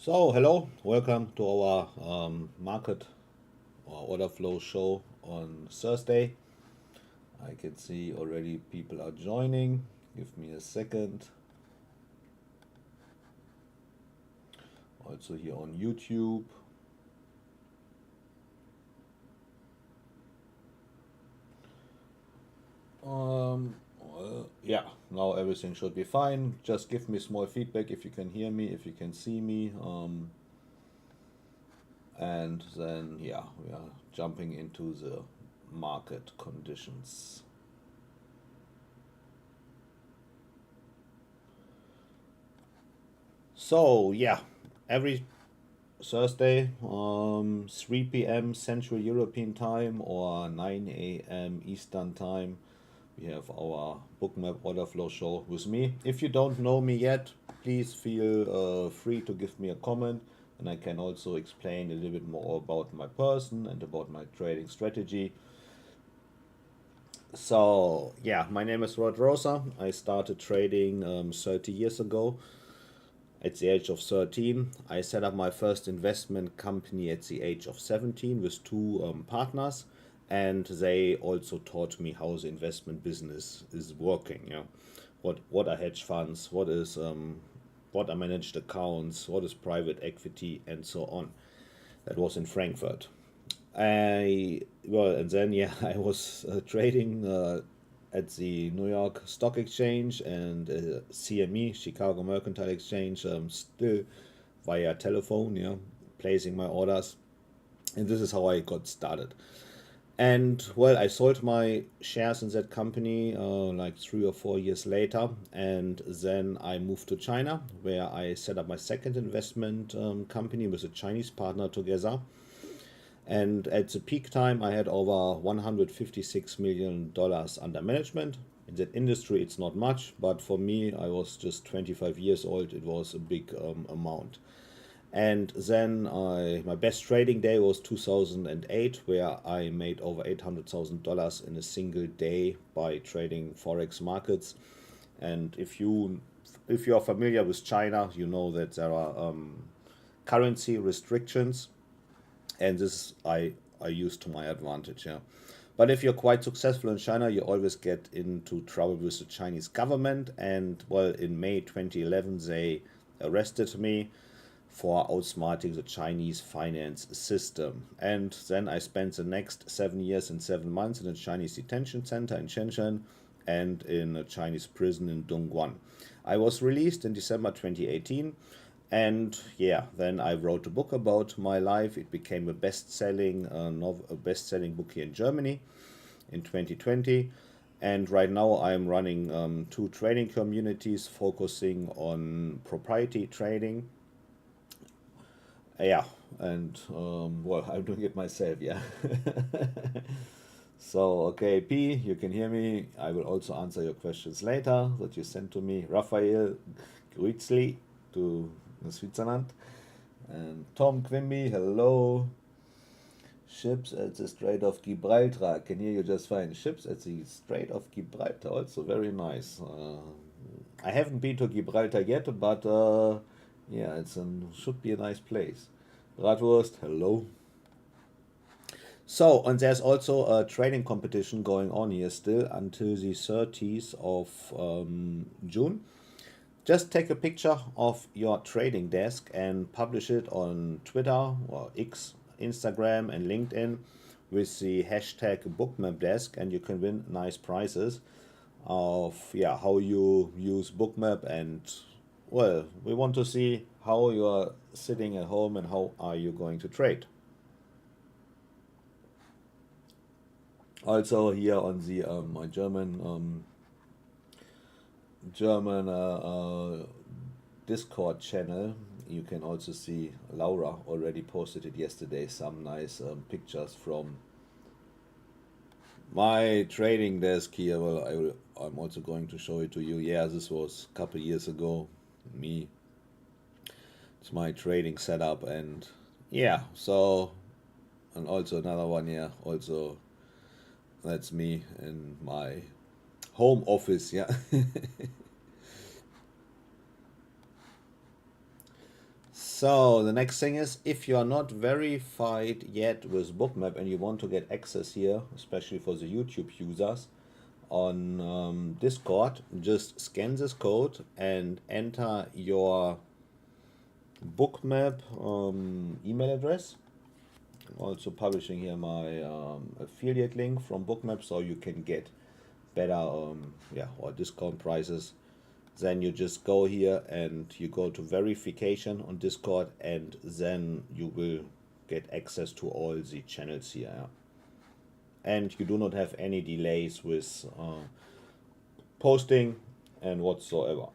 So, hello, welcome to our market or order flow show on Thursday. I can see already people are joining. Give me a second. Also here on YouTube. Yeah, now everything should be fine. Just give me small feedback if you can hear me, if you can see me. And then, yeah, we are jumping into the market conditions. So, yeah, every Thursday, 3 p.m. Central European Time or 9 a.m. Eastern Time, we have our Bookmap order flow show with me. If you don't know me yet, please feel free to give me a comment, and I can also explain a little bit more about my person and about my trading strategy. So, yeah, my name is Rother. I started trading 30 years ago. At the age of 13, I set up my first investment company at the age of 17 with two partners, and they also taught me how the investment business is working. Yeah, what are hedge funds? What are managed accounts? What is private equity, and so on. That was in Frankfurt. And then yeah, I was trading at the New York Stock Exchange and CME, Chicago Mercantile Exchange, still via telephone, yeah, placing my orders. And this is how I got started. And well, I sold my shares in that company like 3 or 4 years later, and then I moved to China, where I set up my second investment company with a Chinese partner together. And at the peak time, I had over $156 million under management. In that industry, it's not much, but for me, I was just 25 years old. It was a big amount. And then my best trading day was 2008, where I made over $800,000 in a single day by trading forex markets. And if you are familiar with China, you know that there are currency restrictions, and this I use to my advantage. Yeah, but if you're quite successful in China, you always get into trouble with the Chinese government. And well, in May 2011, they arrested me for outsmarting the Chinese finance system. And then I spent the next 7 years and 7 months in a Chinese detention center in Shenzhen and in a Chinese prison in Dongguan. I was released in December 2018, and yeah, then I wrote a book about my life. It became a best-selling book here in Germany in 2020. And right now I'm running two trading communities focusing on proprietary trading. Yeah, and well, I'm doing it myself. Yeah. So, okay, P, you can hear me. I will also answer your questions later that you sent to me. Raphael Grützli to Switzerland. And Tom Quimby, hello. Ships at the Strait of Gibraltar. I can hear you just fine. Ships at the Strait of Gibraltar, also very nice. I haven't been to Gibraltar yet, but yeah, should be a nice place. Bratwurst, hello. So, and there's also a trading competition going on here still until the 30th of June. Just take a picture of your trading desk and publish it on Twitter or X, Instagram, and LinkedIn with the hashtag Bookmap and you can win nice prizes of how you use Bookmap. And well, we want to see how you are sitting at home and how are you going to trade. Also here on the my German Discord channel, you can also see Laura already posted it yesterday. Some nice pictures from my trading desk here. Well, I'm also going to show it to you. Yeah, this was a couple years ago. Me, it's my trading setup, and yeah. So, and also another one. Yeah, also that's me in my home office. Yeah. So the next thing is, if you are not verified yet with Bookmap and you want to get access here, especially for the YouTube users, on Discord, just scan this code and enter your Bookmap email address. I'm also publishing here my affiliate link from Bookmap, so you can get better or discount prices. Then you just go here and you go to verification on Discord, and then you will get access to all the channels here. Yeah. And you do not have any delays with posting and whatsoever.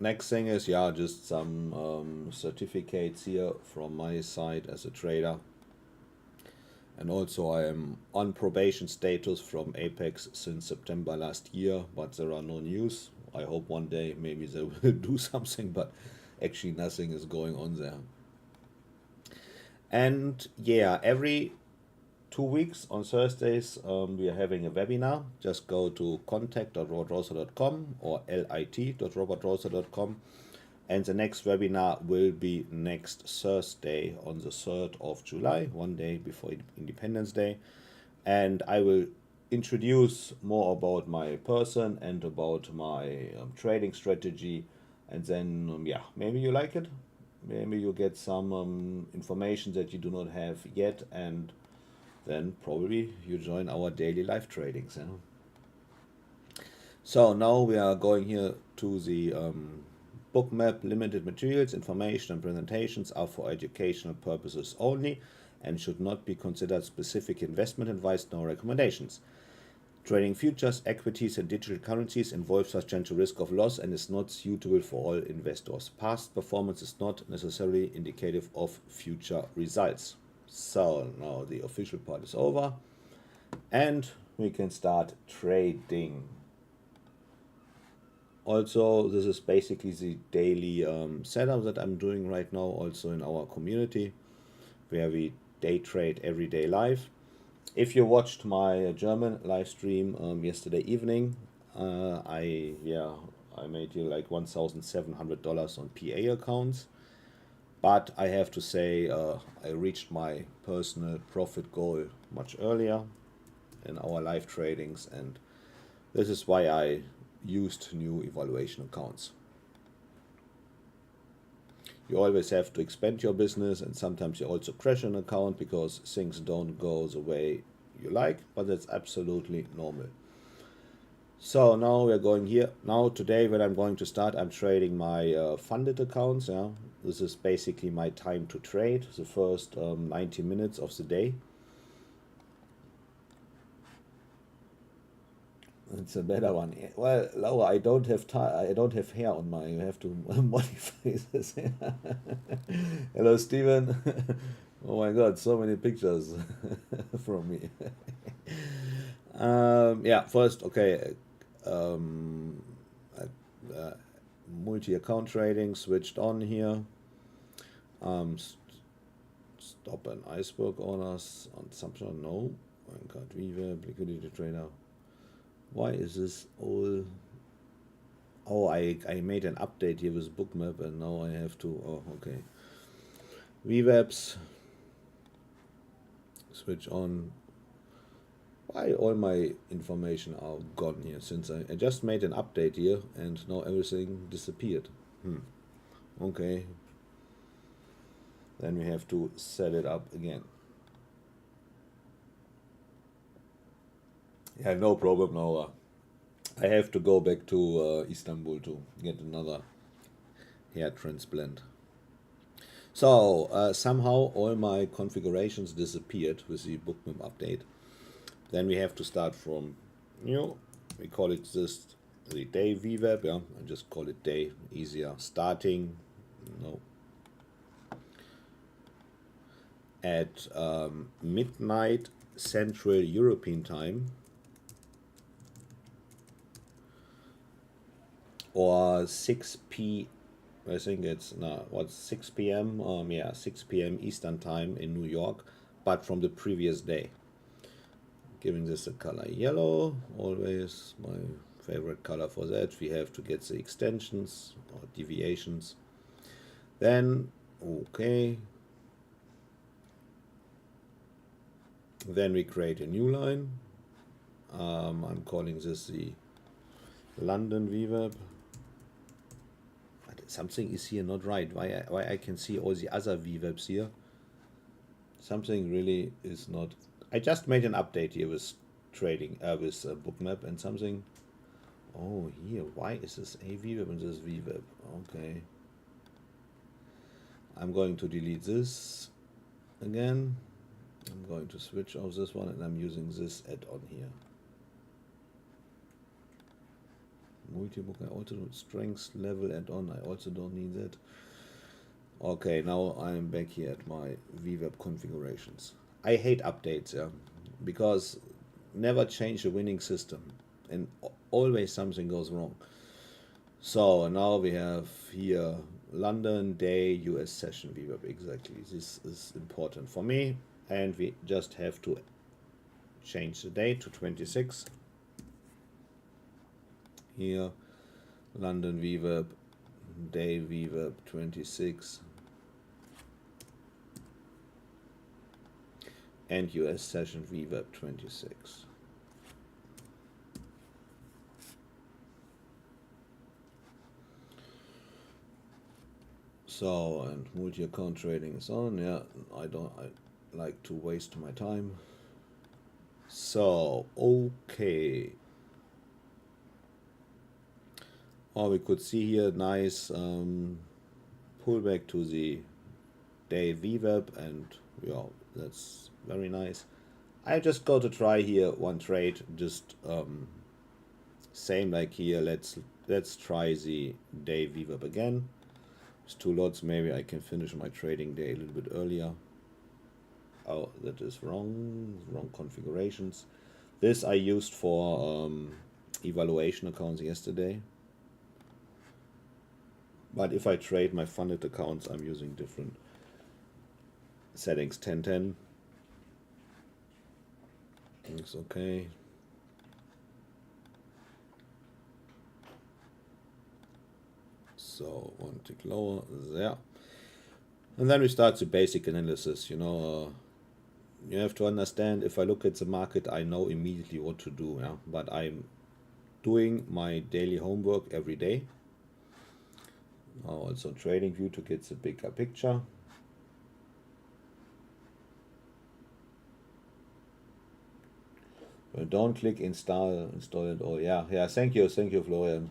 Next thing is, yeah, just some certificates here from my side as a trader. And also I am on probation status from Apex since September last year, but there are no news. I hope one day maybe they will do something, but actually nothing is going on there. And yeah, every 2 weeks on Thursdays we are having a webinar. Just go to contact.robertrother.com or lit.robertrother.com, and the next webinar will be next Thursday on the 3rd of July, one day before Independence Day. And I will introduce more about my person and about my trading strategy. And then, yeah, maybe you like it. Maybe you get some information that you do not have yet, and then probably you join our daily live tradings. Yeah? So now we are going here to the Bookmap. Limited materials, information and presentations are for educational purposes only and should not be considered specific investment advice nor recommendations. Trading futures, equities and digital currencies involves substantial risk of loss and is not suitable for all investors. Past performance is not necessarily indicative of future results. So now the official part is over and we can start trading. Also, this is basically the daily setup that I'm doing right now, also in our community, where we day trade every day live. If you watched my German live stream yesterday evening, I made you like $1,700 on PA accounts. But I have to say I reached my personal profit goal much earlier in our live tradings, and this is why I used new evaluation accounts. You always have to expand your business, and sometimes you also crash an account because things don't go the way you like, but that's absolutely normal. So now we're going here. Now today when I'm going to start, I'm trading my funded accounts. Yeah, this is basically my time to trade, the first 90 minutes of the day. It's a better one. Well, Laura, I don't have I don't have hair on my. You have to modify this. Hello, Steven. Oh my God, so many pictures from me. Yeah, first, okay. Multi-account trading switched on here. Stop an iceberg owners on assumption. No. VWAP, liquidity trader. Why is this all? Oh, I made an update here with Bookmap and now I have to, oh, okay. VWAPs, switch on. Why all my information are gone here, since I just made an update here and now everything disappeared. Okay. Then we have to set it up again. Yeah, no problem now. I have to go back to Istanbul to get another hair transplant. So somehow all my configurations disappeared with the Bookmap update. Then we have to start from new. We call it this the day VWAP. Yeah, I just call it day, easier. Starting, no. At midnight Central European time, or 6 p. I think it's 6 p.m. Yeah, 6 p.m. Eastern time in New York, but from the previous day. Giving this a color yellow, always my favorite color for that. We have to get the extensions or deviations. Then, okay. Then we create a new line. I'm calling this the London VWAP. But something is here not right. Why I can see all the other VWAPs here? Something really is not. I just made an update here with trading with Bookmap and something. Oh, here. Why is this AVWAP and this VWAP? Okay. I'm going to delete this again. I'm going to switch off this one, and I'm using this add-on here. Multibook, I also do strength level add-on. I also don't need that. Okay, now I'm back here at my VWAP configurations. I hate updates, yeah, because never change a winning system, and always something goes wrong. So now we have here London day US session VWAP. Exactly, this is important for me, and we just have to change the date to 26. Here, London VWAP, day VWAP 26, and US session VWAP 26. So, and multi-account trading is on. Yeah, I like to waste my time. So, okay. Oh, we could see here nice pullback to the day VWAP, and yeah, that's very nice. I just go to try here one trade, just same like here. Let's try the day VWAP again. With 2 lots, maybe I can finish my trading day a little bit earlier. Oh, that is wrong configurations. This I used for evaluation accounts yesterday. But if I trade my funded accounts, I'm using different settings. 1010. It's okay. So one tick lower there. And then we start the basic analysis. You know, you have to understand, if I look at the market, I know immediately what to do. Yeah? But I'm doing my daily homework every day. Also trading view to get the bigger picture. Don't click install it all. Yeah, thank you Florian.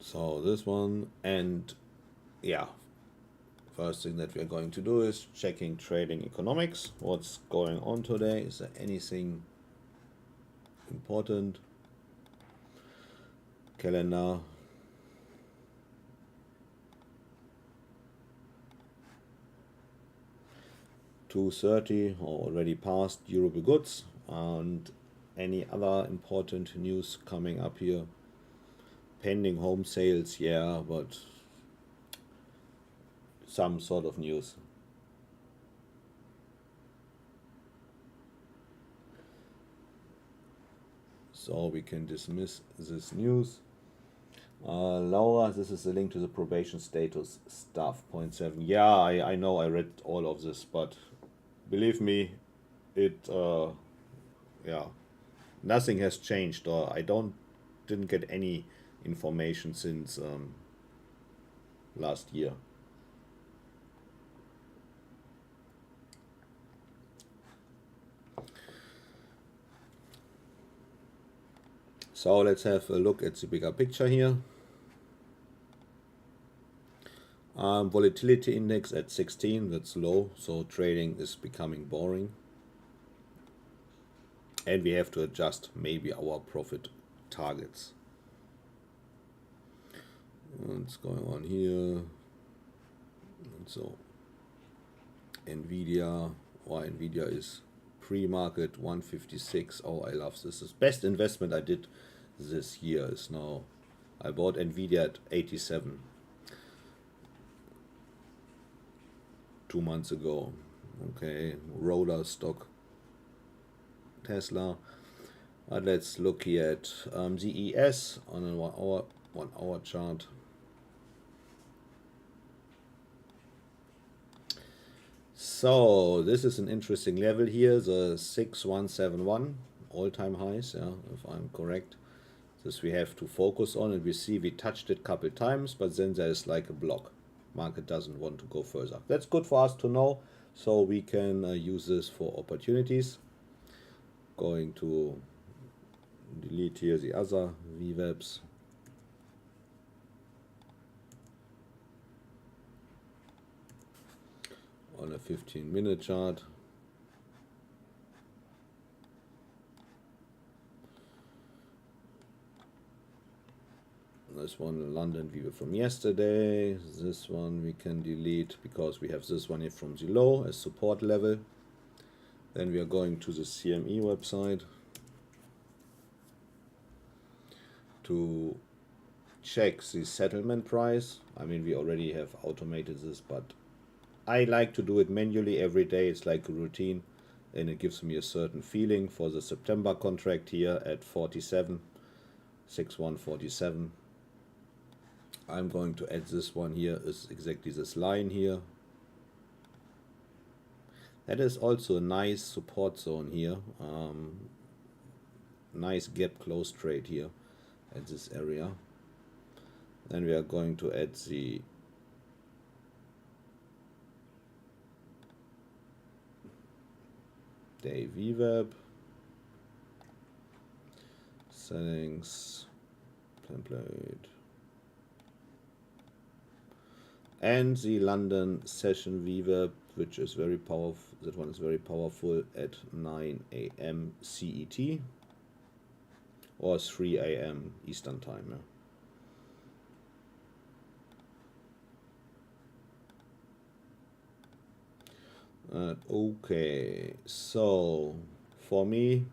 So this one, and yeah, first thing that we're going to do is checking trading economics. What's going on today? Is there anything important? Calendar. $230 already passed durable goods, and any other important news coming up here? Pending home sales, yeah, but some sort of news. So we can dismiss this news. Laura, this is the link to the probation status stuff, 0.7. Yeah, I know, I read all of this, but believe me, it, yeah, nothing has changed, or I didn't get any information since last year. So let's have a look at the bigger picture here. Volatility index at 16, that's low, so trading is becoming boring. And we have to adjust maybe our profit targets. What's going on here? And so NVIDIA, or NVIDIA is pre-market 156. Oh, I love this. This is best investment I did this year. Is now, I bought NVIDIA at 87 2 months ago. Okay, Rother stock Tesla. But let's look here at the ES on a 1 hour chart. So this is an interesting level here, the 6171 all-time highs, yeah, if I'm correct. This we have to focus on, and we see we touched it a couple times, but then there's like a block. Market doesn't want to go further. That's good for us to know, so we can use this for opportunities. Going to delete here the other VWAPs. On a 15-minute chart. This one, London VWAP from yesterday. This one we can delete because we have this one here from the low as support level. Then we are going to the CME website to check the settlement price. I mean, we already have automated this, but I like to do it manually every day. It's like a routine, and it gives me a certain feeling. For the September contract here at 6147. I'm going to add this one here, is exactly this line here. That is also a nice support zone here. Nice gap close trade here at this area. Then we are going to add the day VWAP, settings, template, and the London session VWAP, which is very powerful. That one is very powerful at 9 AM CET or 3 AM Eastern time. Okay, so for me,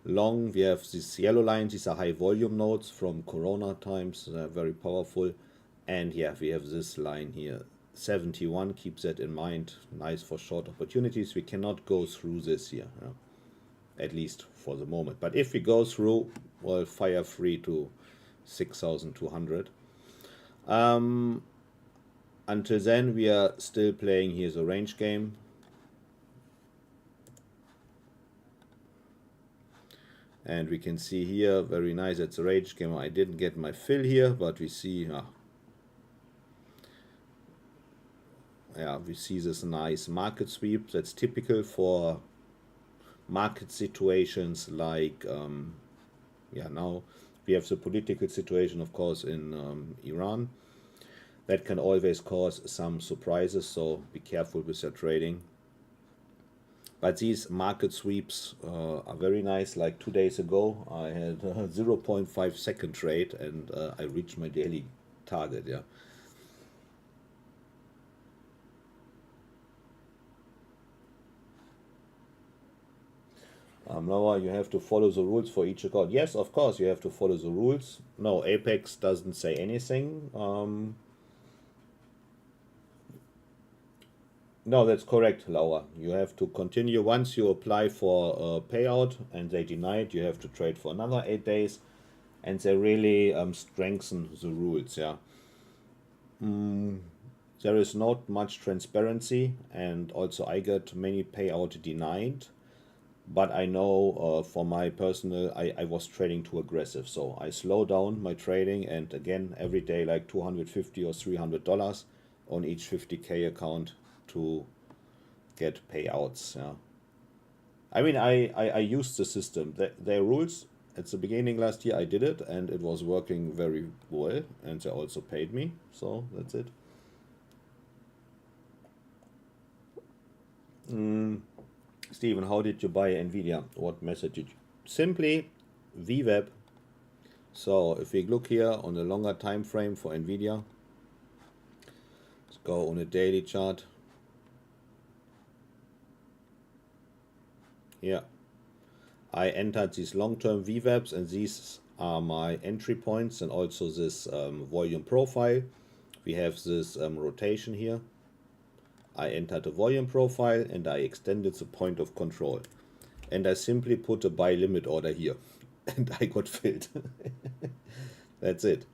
long, we have these yellow lines. These are high volume nodes from Corona times. They're very powerful. And yeah, we have this line here, 71. Keep that in mind. Nice for short opportunities. We cannot go through this here, at least for the moment. But if we go through, well, fire free to 6,200. Until then, we are still playing here the range game. And we can see here, very nice, it's a range game. I didn't get my fill here, but we see, we see this nice market sweep. That's typical for market situations like, now we have the political situation, of course, in Iran. That can always cause some surprises, so be careful with your trading. But these market sweeps are very nice. Like 2 days ago, I had a 0.5 second trade, and I reached my daily target, yeah. Noah, you have to follow the rules for each account. Yes, of course, you have to follow the rules. No, Apex doesn't say anything. No, that's correct, Laura. You have to continue. Once you apply for a payout and they deny it, you have to trade for another 8 days. And they really strengthen the rules, yeah. There is not much transparency, and also I get many payout denied. But I know for my personal, I was trading too aggressive. So I slow down my trading, and again, every day like $250 or $300 on each 50K account to get payouts. Yeah. I mean, I used the system. Their rules at the beginning last year, I did it, and it was working very well, and they also paid me. So that's it. Steven, how did you buy NVIDIA? What method did you? Simply VWAP. So if we look here on a longer time frame for NVIDIA, let's go on a daily chart. Yeah, I entered these long-term VWAPs, and these are my entry points, and also this volume profile. We have this rotation here. I entered a volume profile, and I extended the point of control. and I simply put a buy limit order here, and I got filled. That's it.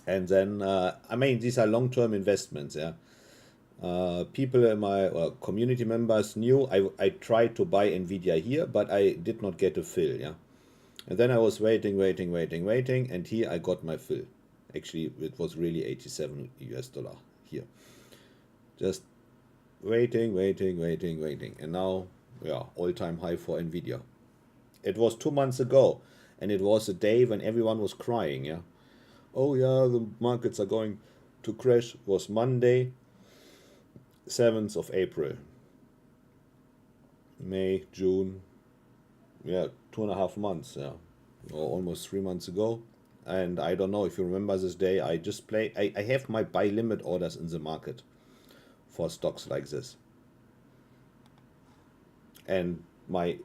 And then, I mean, these are long-term investments, yeah. People in my community members knew I tried to buy NVIDIA here, but I did not get a fill, yeah. And then I was waiting, and here I got my fill. Actually, it was really 87 US dollar here. Just waiting. And now, yeah, all-time high for NVIDIA. It was 2 months ago, and it was a day when everyone was crying, yeah. Oh yeah, the markets are going to crash. It was Monday, 7th of April. May, June, yeah, 2.5 months, yeah, or almost 3 months ago. And I don't know if you remember this day. I have my buy limit orders in the market for stocks like this, and my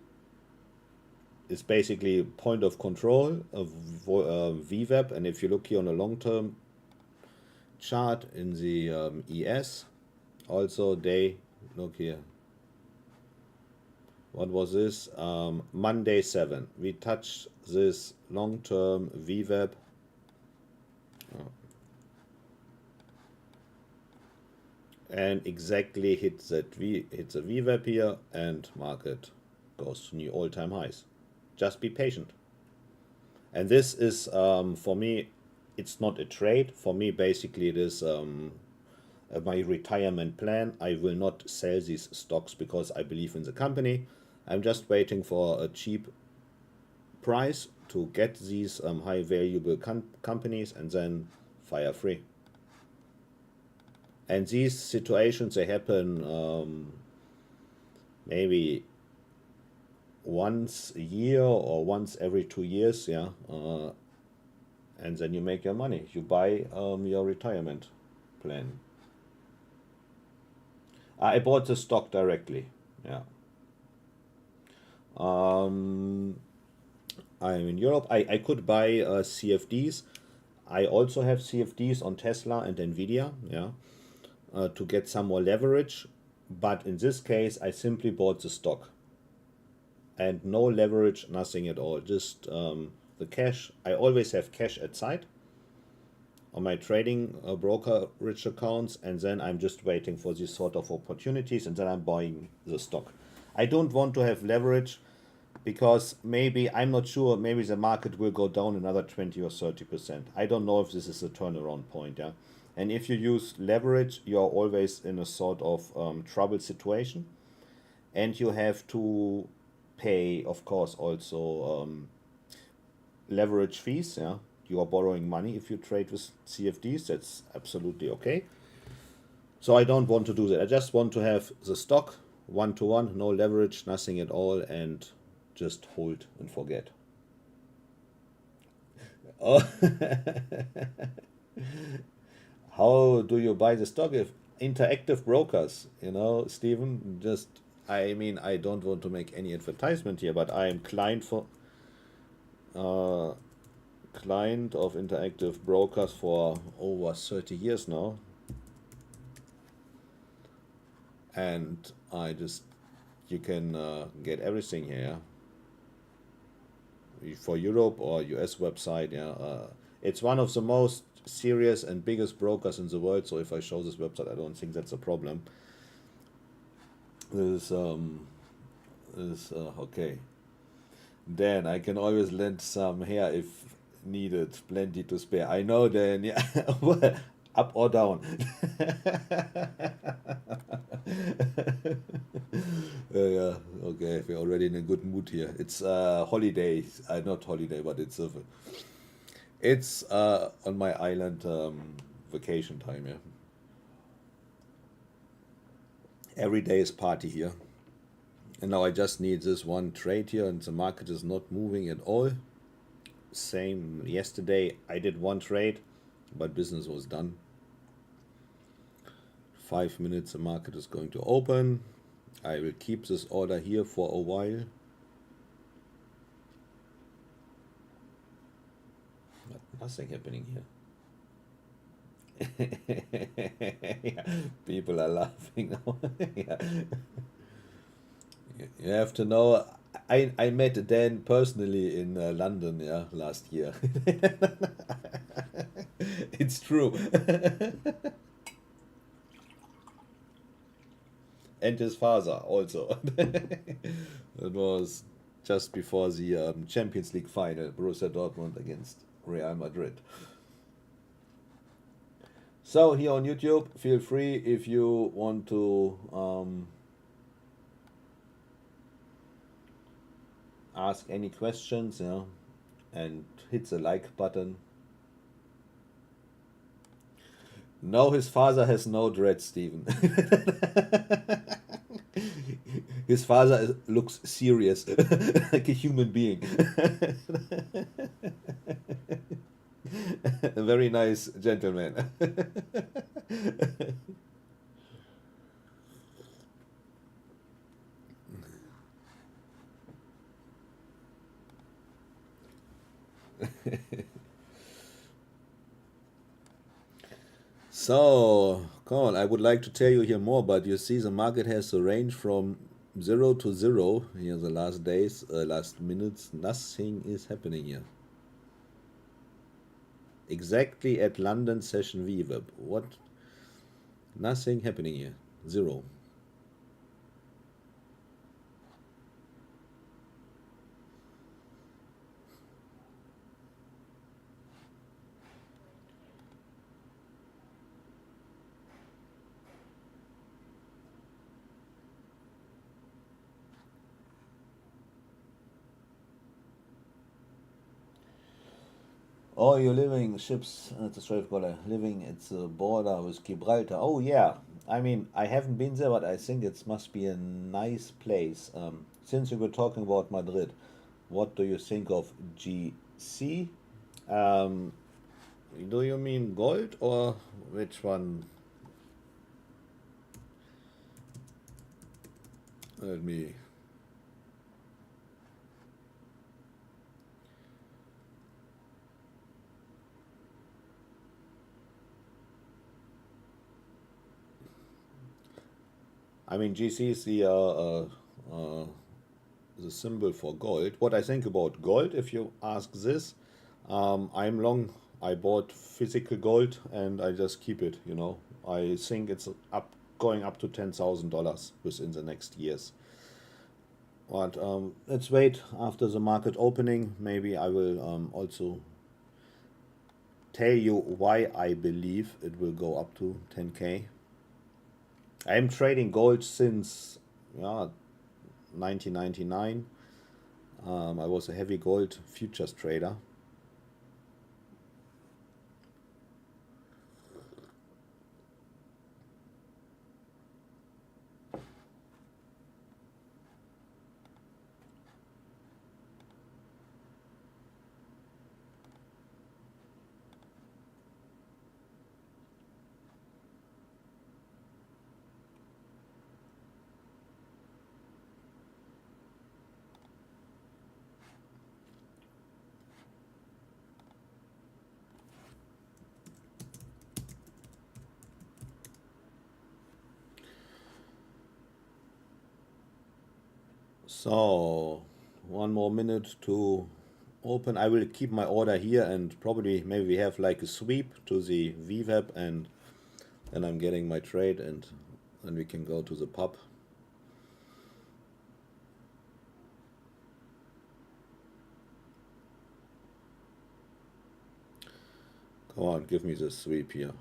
it's basically point of control of VWAP. And if you look here on a long-term chart in the ES, also they look here. What was this? Monday 7. We touched this long-term VWAP. And exactly hits the VWAP here, and market goes to new all-time highs. Just be patient. And this is, for me, it's not a trade. For me, basically, it is my retirement plan. I will not sell these stocks because I believe in the company. I'm just waiting for a cheap price to get these high valuable companies, and then fire free. And these situations, they happen maybe once a year or once every 2 years, yeah. And then you make your money. You buy your retirement plan. I bought the stock directly, yeah. I'm in Europe. I could buy CFDs. I also have CFDs on Tesla and NVIDIA, yeah, to get some more leverage. But in this case, I simply bought the stock. And no leverage, nothing at all. Just the cash. I always have cash at side on my trading brokerage accounts, and then I'm just waiting for these sort of opportunities, and then I'm buying the stock. I don't want to have leverage because maybe, I'm not sure, maybe the market will go down another 20 or 30%. I don't know if this is a turnaround point, yeah. And if you use leverage, you're always in a sort of trouble situation, and you have to pay, of course, also leverage fees, yeah. You are borrowing money if you trade with CFDs. That's absolutely okay. So I don't want to do that. I just want to have the stock 1-to-1, no leverage, nothing at all, and just hold and forget. Oh, how do you buy the stock? If interactive brokers, Stephen, just, I mean, I don't want to make any advertisement here, but I am client of interactive brokers for over 30 years now. And you can get everything here for Europe or US website. Yeah, it's one of the most serious and biggest brokers in the world. So if I show this website, I don't think that's a problem. This is okay. Then I can always lend some here if needed. Plenty to spare. I know. Then, yeah. Up or down. Yeah, okay, we're already in a good mood here. It's holiday, not holiday, but it's on my island vacation time. Yeah, every day is party here, and now I just need this one trade here, and the market is not moving at all. Same yesterday, I did one trade, but business was done. 5 minutes, the market is going to open. I will keep this order here for a while. But nothing happening here. Yeah, people are laughing now. Yeah. You have to know, I met Dan personally in London, yeah, last year. It's true. And his father also. It was just before the Champions League final, Borussia Dortmund against Real Madrid. So here on YouTube, feel free if you want to ask any questions, yeah, and hit the like button. No, his father has no dread, Stephen. His father looks serious, like a human being. A very nice gentleman. So, come on, I would like to tell you here more, but you see the market has a range from 0 to 0 here the last days, last minutes. Nothing is happening here. Exactly at London session VWAP. What? Nothing happening here. Zero. Oh, you're living ships at the Strait of Gibraltar, living at the border with Gibraltar. Oh, yeah. I mean, I haven't been there, but I think it must be a nice place. Since you were talking about Madrid, what do you think of GC? Um, do you mean gold or which one? Let me. I mean, GC is the symbol for gold. What I think about gold, if you ask this, I'm long. I bought physical gold and I just keep it. I think it's going up to $10,000 within the next years. But let's wait after the market opening. Maybe I will also tell you why I believe it will go up to 10K. I am trading gold since 1999. I was a heavy gold futures trader. So, one more minute to open. I will keep my order here and probably maybe we have like a sweep to the VWAP and then I'm getting my trade and then we can go to the pub. Come on, give me the sweep here.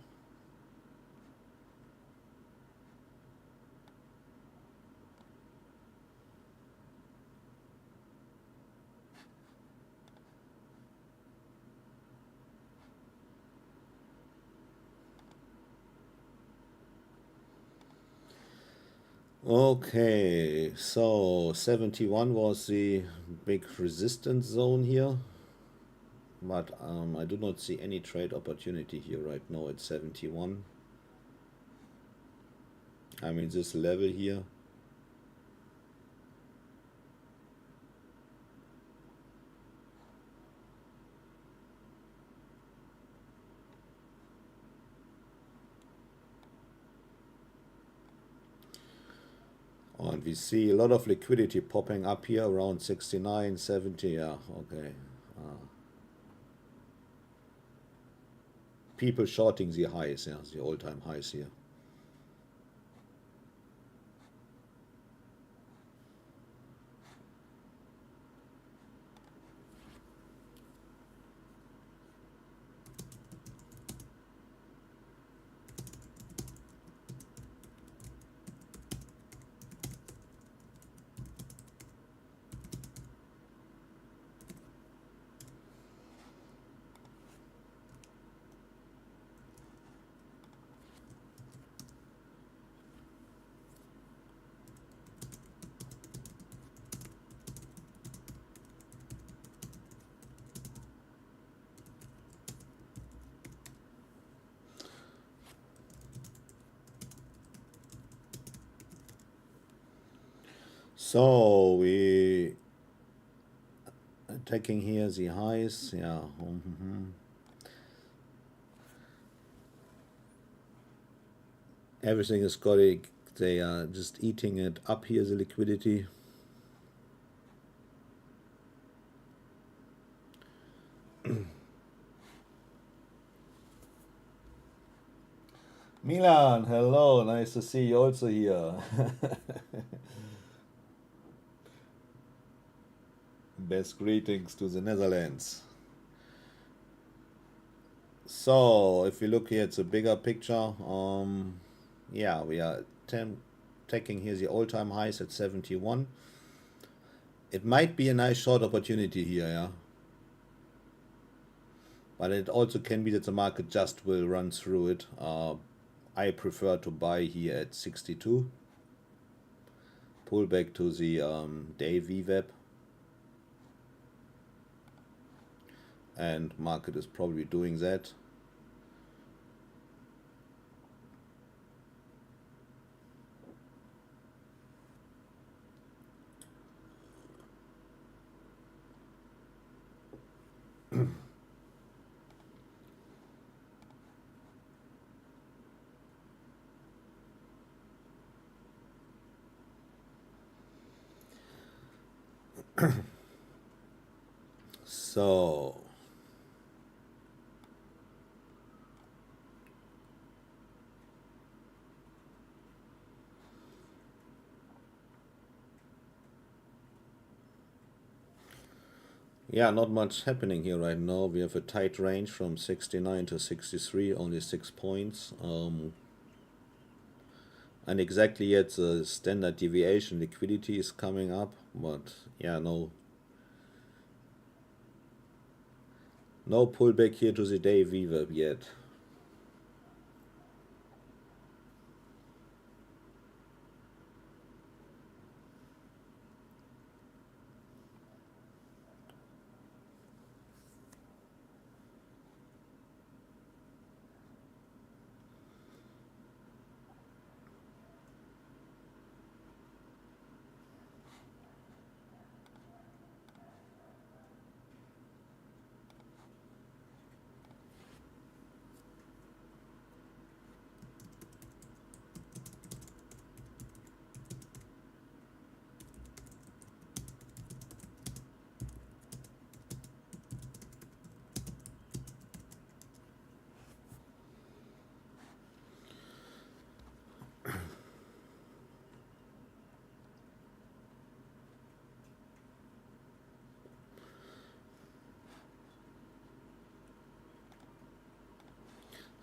Okay, so 71 was the big resistance zone here, but I do not see any trade opportunity here right now at 71. I mean, this level here. And And we see a lot of liquidity popping up here around 69, 70. Yeah, okay. People shorting the highs, yeah, the all-time highs here. So we taking here the highs, yeah. Everything is got it. They are just eating it up here, the liquidity. Milan, hello, nice to see you also here. Best greetings to the Netherlands. So, if you look here at the bigger picture, yeah, we are taking here the all-time highs at 71. It might be a nice short opportunity here, yeah. But it also can be that the market just will run through it. I prefer to buy here at 62. Pull back to the day VWAP. And market is probably doing that. So yeah, not much happening here right now. We have a tight range from 69 to 63, only 6 points. And exactly yet the standard deviation liquidity is coming up, but yeah, no pullback here to the day VWAP yet.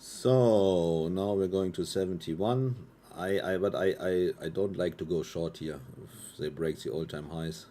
So now we're going to 71. But I don't like to go short here if they break the all-time highs.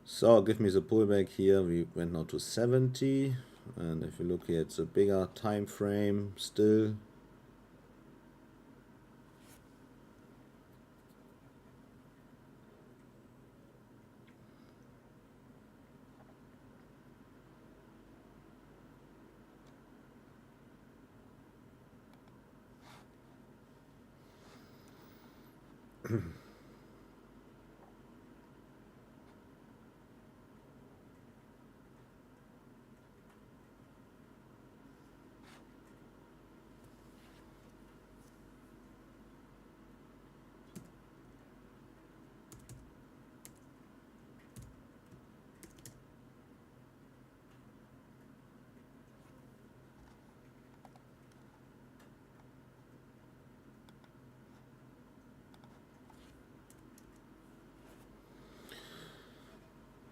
So give me the pullback here. We went now to 70, and if you look here, it's a bigger time frame still.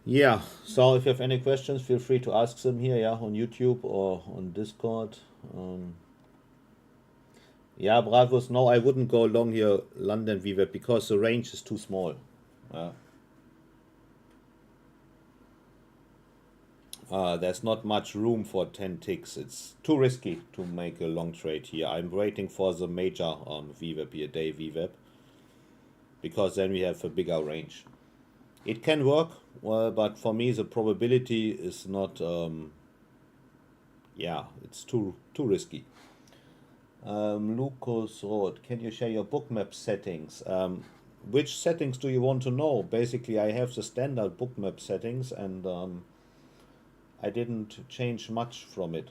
Yeah, so if you have any questions, feel free to ask them here, yeah, on YouTube or on Discord. Um, yeah, Bravos, no, I wouldn't go along here, London VWAP, because the range is too small. There's not much room for 10 ticks. It's too risky to make a long trade here. I'm waiting for the major VWAP here, day VWAP, because then we have a bigger range. It can work, but for me the probability is not. Yeah, it's too risky. Lucas Roth, can you share your bookmap settings? Which settings do you want to know? Basically, I have the standard bookmap settings, and I didn't change much from it.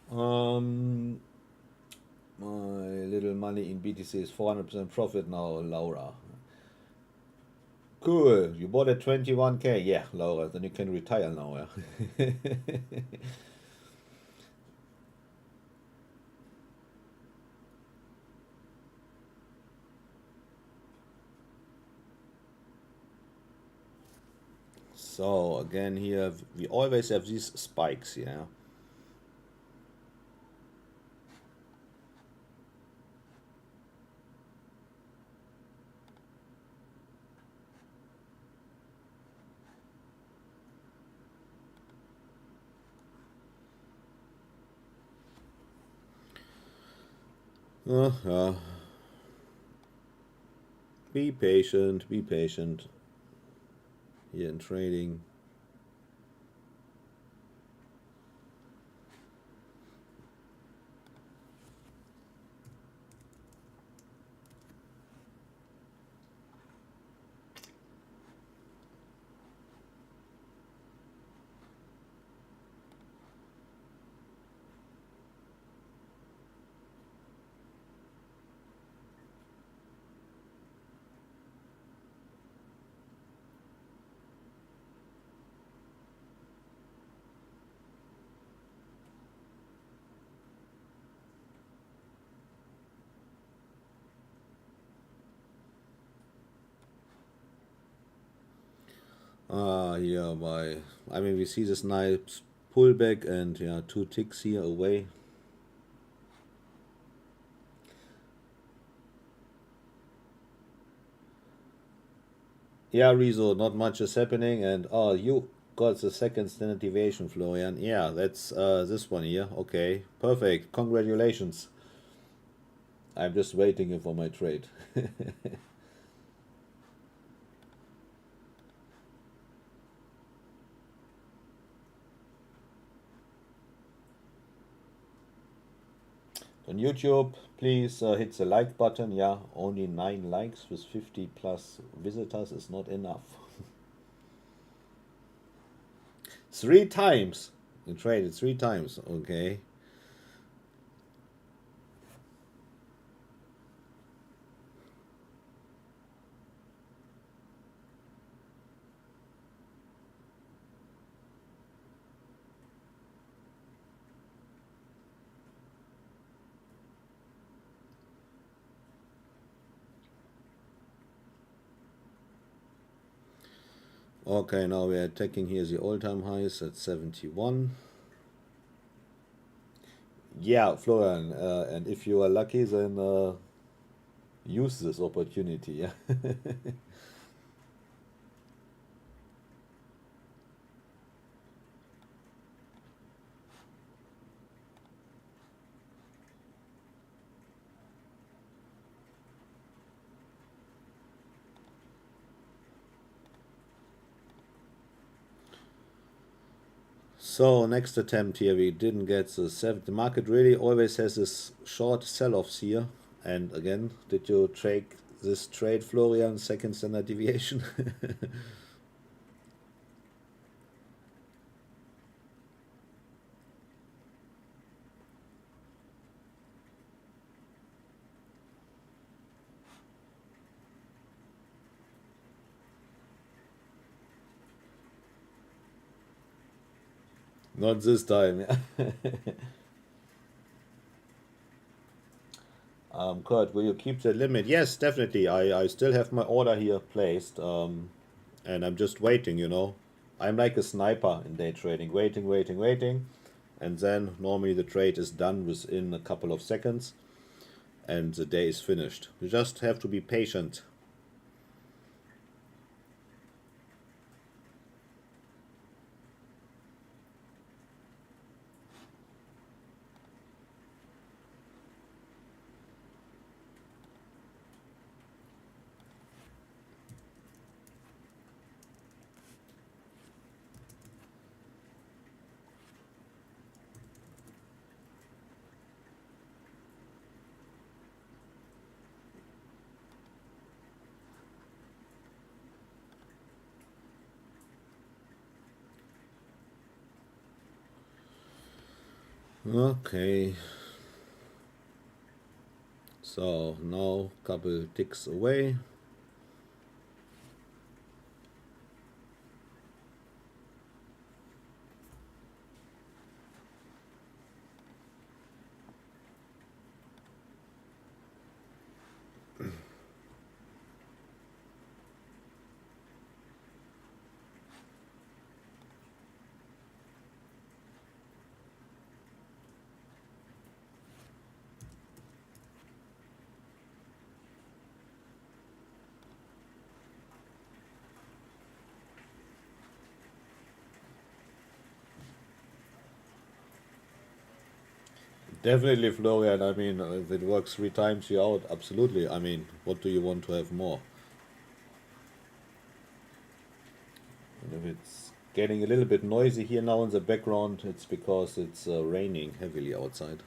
Um, my little money in BTC is 400% profit now, Laura. Cool. You bought at 21K. Yeah, Laura, then you can retire now. Yeah. So again here we always have these spikes, yeah. Yeah. Be patient here in trading. Yeah, I mean we see this nice pullback and yeah, 2 ticks here away. Yeah, Rezo, not much is happening, and oh, you got the second standard deviation, Florian. Yeah, that's this one here. Okay, perfect. Congratulations. I'm just waiting for my trade. On YouTube, please hit the like button. Yeah, only 9 likes with 50 plus visitors is not enough. 3 times. You traded 3 times. Okay. Okay, now we are taking here the all-time highs at 71. Yeah, Florian, and if you are lucky, then use this opportunity. Yeah. So next attempt here, we didn't get the seven. The market really always has this short sell-offs here. And again, did you take this trade, Florian? Second standard deviation. Not this time. Yeah. Kurt, will you keep the limit? Yes, definitely. I still have my order here placed, and I'm just waiting. I'm like a sniper in day trading, waiting, waiting, waiting, and then normally the trade is done within a couple of seconds, and the day is finished. You just have to be patient. Okay, so now couple ticks away. Definitely, Florian. I mean, if it works three times, you out. Absolutely. I mean, what do you want to have more? And if it's getting a little bit noisy here now in the background, it's because it's raining heavily outside.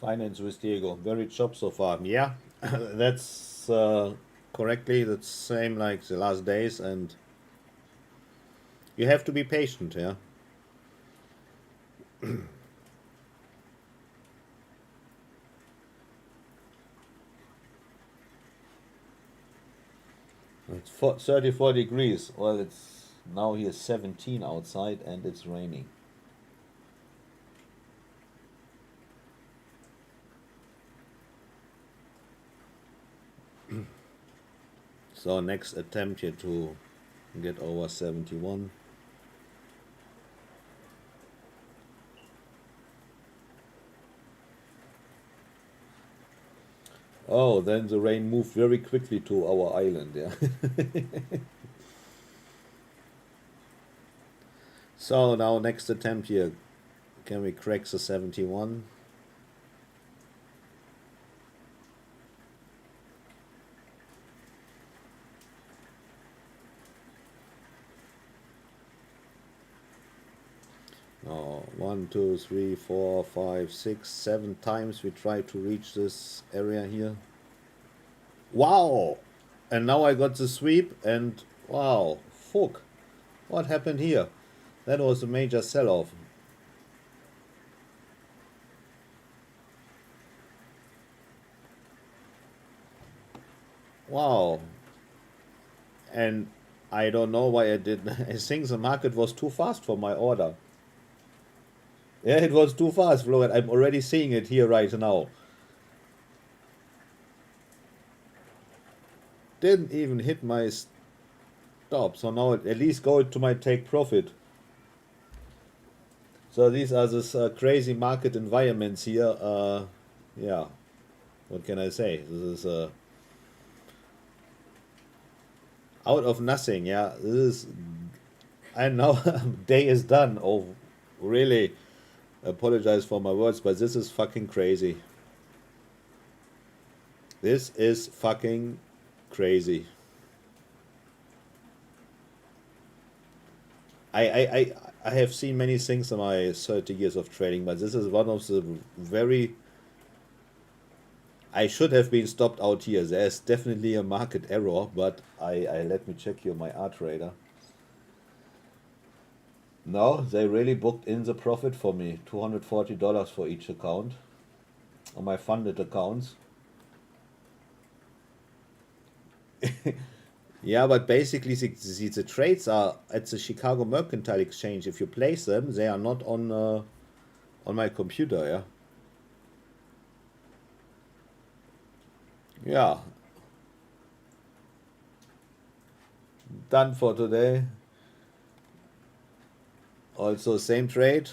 Finance with Diego. Very job so far. Yeah, that's correctly the same like the last days, and you have to be patient. Yeah, it's 34 degrees. Well, it's now here 17 outside, and it's raining. So next attempt here to get over 71. Oh, then the rain moved very quickly to our island. Yeah. So now next attempt here. Can we crack the 71? No, 1, 2, 3, 4, 5, 6, 7 times we try to reach this area here. Wow! And now I got the sweep and wow, fuck. What happened here? That was a major sell-off. Wow. and I don't know why I did. I think the market was too fast for my order. Yeah, it was too fast, Florian. I'm already seeing it here right now. Didn't even hit my stop, so now at least go to my take profit. So these are this crazy market environments here. Yeah, what can I say? This is out of nothing. Yeah, this is. And now day is done. Oh, really? Apologize for my words, but this is fucking crazy. This is fucking crazy. I have seen many things in my 30 years of trading, but this is one of the very. I should have been stopped out here. There's definitely a market error, but I let me check here my art trader. No, they really booked in the profit for me. $240 for each account on my funded accounts. Yeah, but basically the trades are at the Chicago Mercantile Exchange. If you place them, they are not on my computer. Yeah, yeah. Done for today. Also same trade.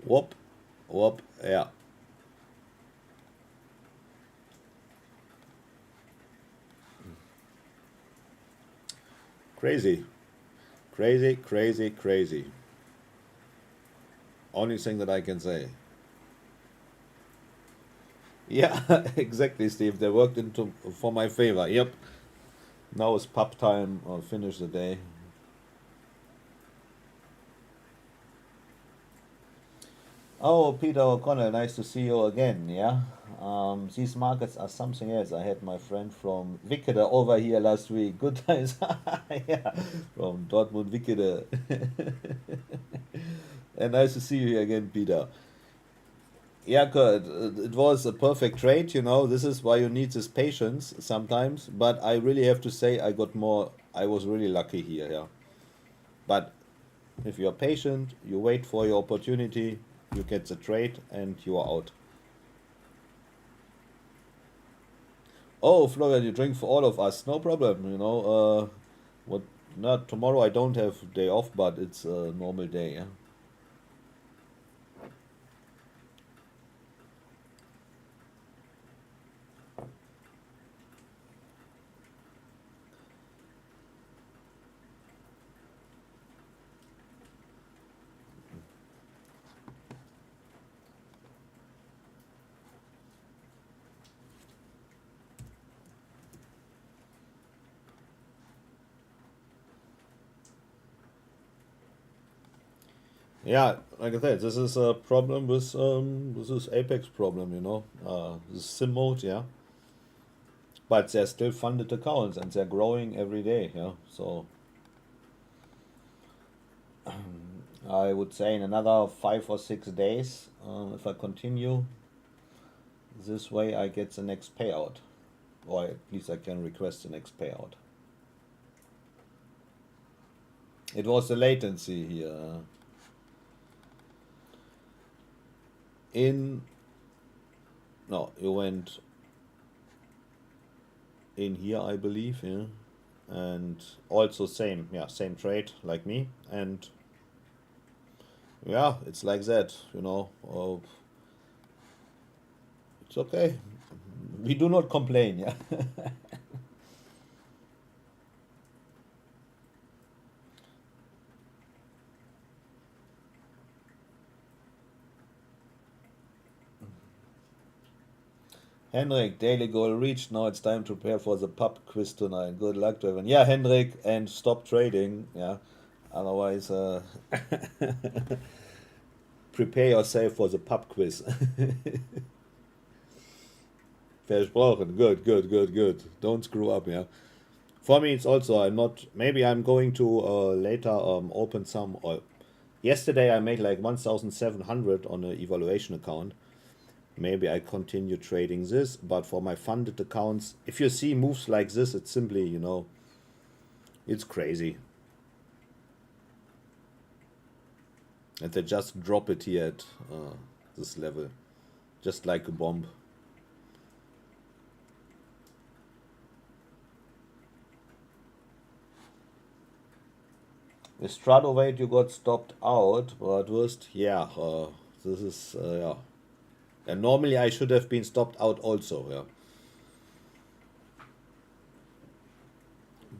Whoop, whoop. Yeah, crazy, crazy, crazy, crazy. Only thing that I can say. Yeah, exactly, Steve. They worked into for my favor. Yep. Now it's pub time. I'll finish the day. Oh, Peter O'Connell, nice to see you again. Yeah, these markets are something else. I had my friend from Wickede over here last week. Good times. Yeah, from Dortmund Wickede. And nice to see you here again, Peter. Yeah, good. It was a perfect trade. This is why you need this patience sometimes. But I really have to say, I got more. I was really lucky here. Yeah, but if you're patient, you wait for your opportunity, you get the trade, and you are out. Oh, Florian, you drink for all of us. No problem. What? Not tomorrow. I don't have day off, but it's a normal day. Yeah. Yeah, like I said, this is a problem with this is Apex problem. This sim mode. Yeah, but they're still funded accounts and they're growing every day. Yeah, so I would say in another 5 or 6 days, if I continue this way, I get the next payout, or at least I can request the next payout. It was the latency here. In no, you went in here, I believe, yeah, and also same, yeah, same trade like me, and yeah, it's like that. It's okay. We do not complain, yeah. Henrik, daily goal reached. Now it's time to prepare for the pub quiz tonight. Good luck to everyone. Yeah, Henrik, and stop trading. Yeah, otherwise, prepare yourself for the pub quiz. Versprochen. Good, good, good, good. Don't screw up, yeah. For me, it's also I'm not. Maybe I'm going to later open some. Or yesterday I made like 1,700 on an evaluation account. maybe I continue trading this. But for my funded accounts, if you see moves like this, it's simply, you know, it's crazy. And they just drop it here at this level, just like a bomb. With straddle weight, you got stopped out, but worst, yeah, this is, yeah. And normally I should have been stopped out also, yeah.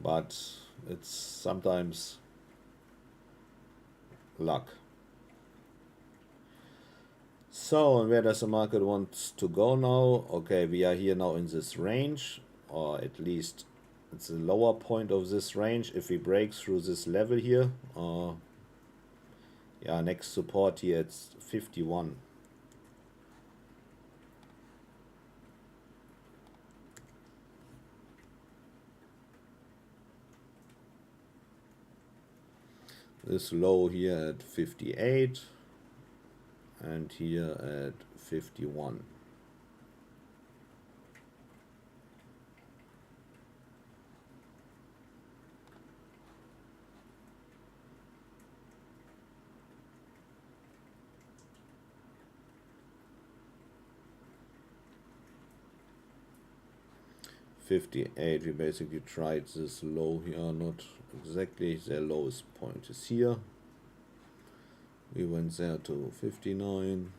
But it's sometimes luck. So, where does the market want to go now? Okay, we are here now in this range, or at least it's the lower point of this range. If we break through this level here, yeah, next support here it's 51. This low here at 58 and here at 51. $58, we basically tried this low here, not exactly, their lowest point is here. We went there to 59.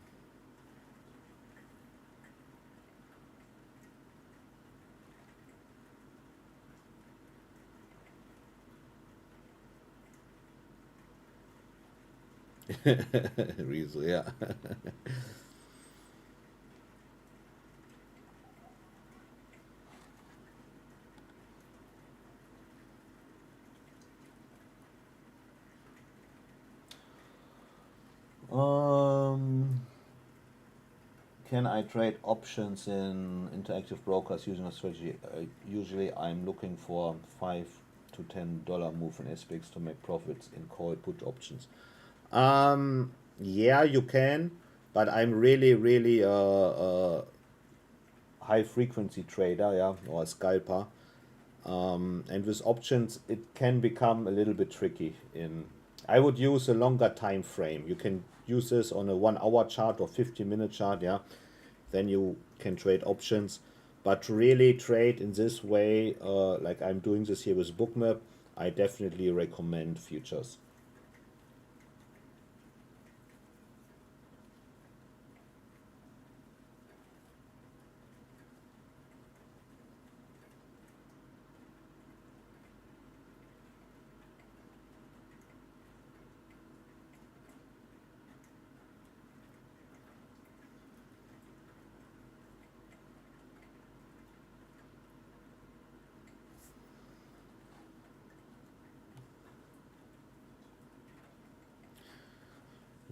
Reason, yeah. Can I trade options in interactive brokers using a strategy? Usually I'm looking for $5 to $10 move in SPX to make profits in call put options. Yeah, you can, but I'm really high frequency trader, yeah, or a scalper. And with options, it can become a little bit tricky. I would use a longer time frame. You can use this on a 1 hour chart or 50-minute chart, yeah. Then you can trade options. But to really trade in this way, like I'm doing this here with Bookmap, I definitely recommend futures.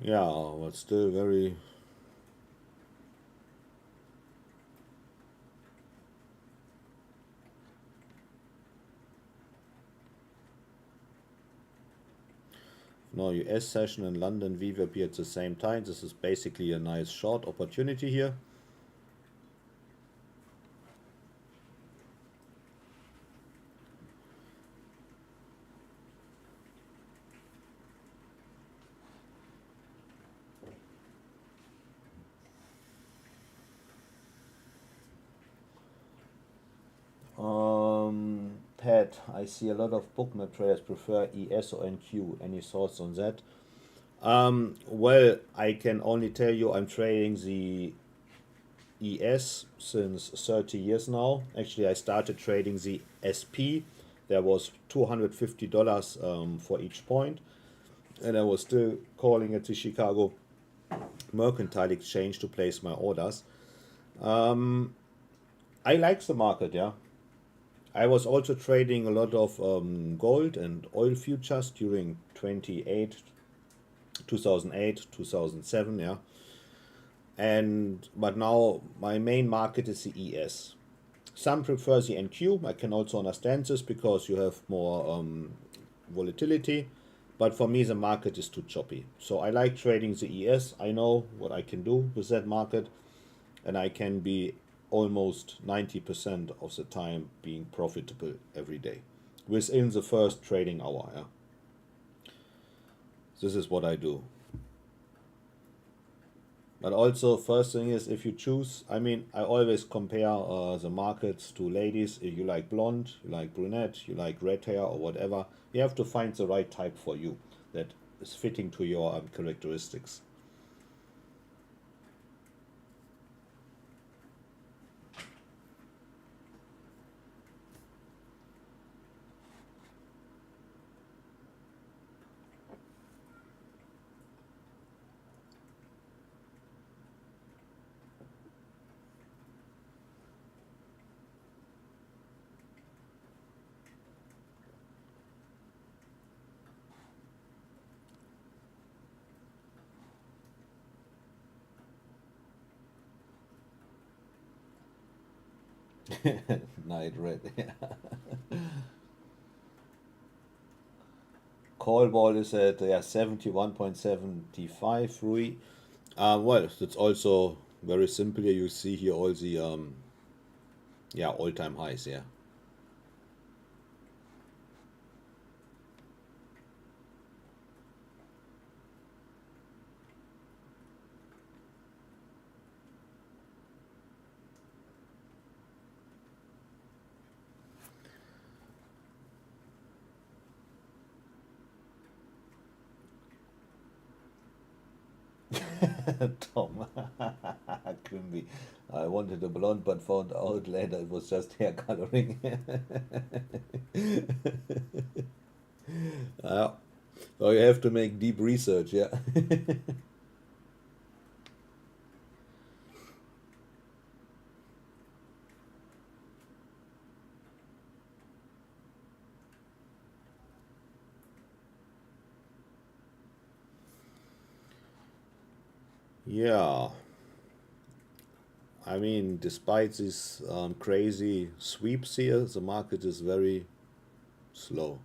Yeah, but still very. No, US session in London, VWAP at the same time. This is basically a nice short opportunity here. Pat, I see a lot of Bookmap traders prefer ES or NQ. Any thoughts on that? Well, I can only tell you I'm trading the ES since 30 years now. Actually, I started trading the SP. There was $250 for each point, and I was still calling at the Chicago Mercantile Exchange to place my orders. I like the market, yeah. I was also trading a lot of gold and oil futures during 2008, 2007, yeah. But now my main market is the ES. Some prefer the NQ. I can also understand this because you have more volatility. But for me, the market is too choppy. So I like trading the ES. I know what I can do with that market. and I can be almost 90% of the time being profitable every day within the first trading hour. Yeah? This is what I do. But also, first thing is, if you choose, I mean, I always compare the markets to ladies. If you like blonde, you like brunette, you like red hair or whatever, you have to find the right type for you that is fitting to your characteristics. Night red. Call ball is at 71.75 Rui. Well, it's also very simple here. You see here all the all-time highs. Yeah. Tom Quimby. I wanted a blonde, but found out later it was just hair coloring. uh, so you have to make deep research, yeah. Yeah, I mean, despite these crazy sweeps here, the market is very slow.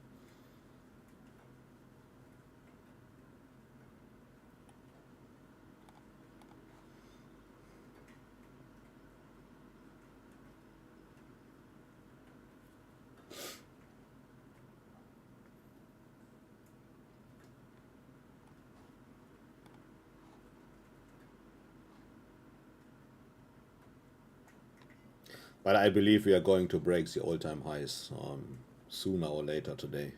But I believe we are going to break the all-time highs sooner or later today.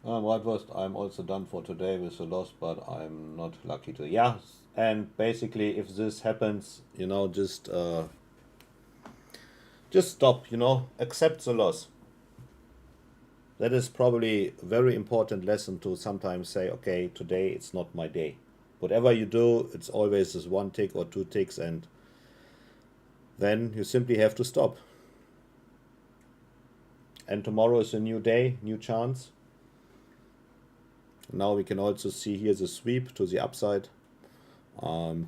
What was I'm also done for today with the loss, but I'm not lucky to. Yeah, and basically, if this happens, just stop. Accept the loss. That is probably a very important lesson to sometimes say, okay, today it's not my day. Whatever you do, it's always this one tick or two ticks, and then you simply have to stop. And tomorrow is a new day, new chance. Now we can also see here the sweep to the upside,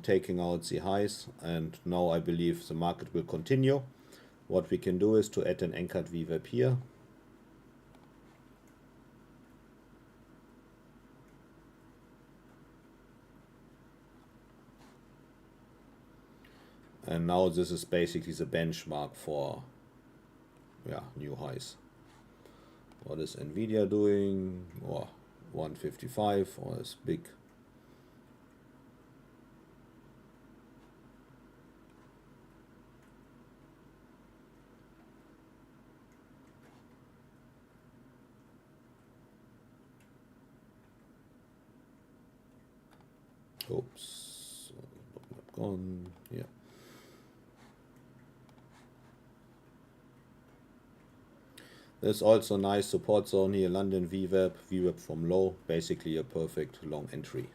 taking out the highs, and now I believe the market will continue. What we can do is to add an anchored VWAP here. And now this is basically the benchmark for new highs. What is NVIDIA doing? Oh, 155, or is big. Oops, gone. Yeah. There's also a nice support zone here, London VWAP, VWAP from low, basically a perfect long entry.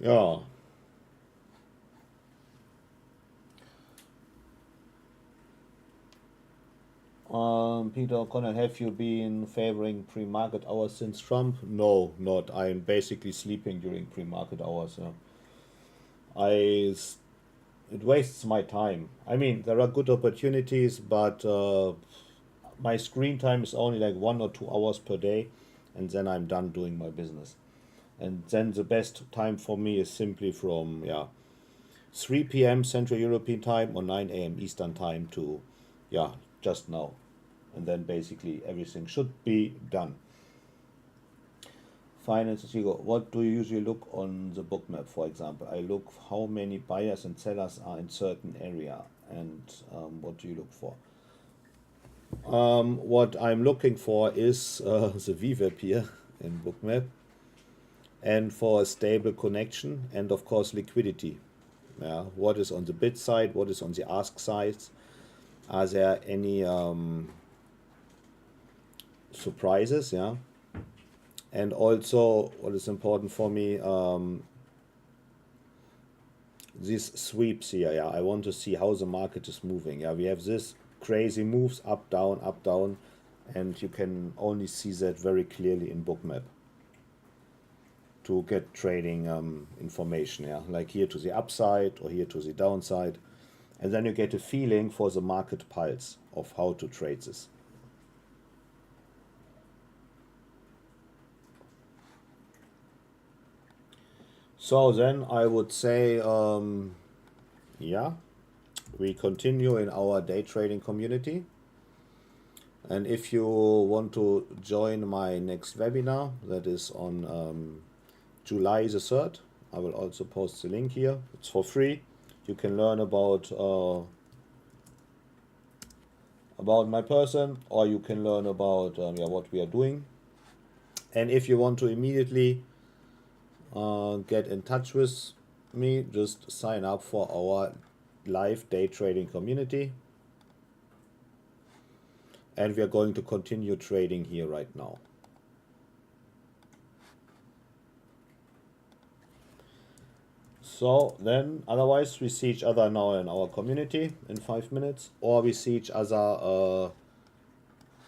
Yeah. Peter O'Connell, have you been favoring pre-market hours since Trump? No, not. I'm basically sleeping during pre-market hours. Yeah. I it wastes my time. I mean, there are good opportunities, but my screen time is only like 1 or 2 hours per day, and then I'm done doing my business. And then the best time for me is simply from 3 p.m. Central European time or 9 a.m. Eastern time to just now, and then basically everything should be done. Finance Hugo, what do you usually look on the bookmap? For example, I look how many buyers and sellers are in certain area, and what do you look for? What I'm looking for is the VWAP here in Bookmap, and for a stable connection, and of course liquidity. Yeah, what is on the bid side? What is on the ask side? Are there any surprises? Yeah, and also what is important for me, these sweeps here. Yeah, I want to see how the market is moving. Yeah, we have this crazy moves up down, and you can only see that very clearly in Bookmap to get trading information. Yeah, like here to the upside or here to the downside, and then you get a feeling for the market pulse of how to trade this. So then I would say, yeah, we continue in our day trading community. And if you want to join my next webinar, that is on July the 3rd, I will also post the link here. It's for free. You can learn about my person, or you can learn about what we are doing. And if you want to immediately get in touch with me, just sign up for our live day trading community. And we are going to continue trading here right now. So then, otherwise, we see each other now in our community in 5 minutes, or we see each other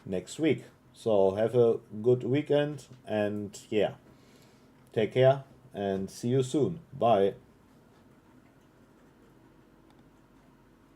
next week. So have a good weekend, and yeah, take care and see you soon. Bye.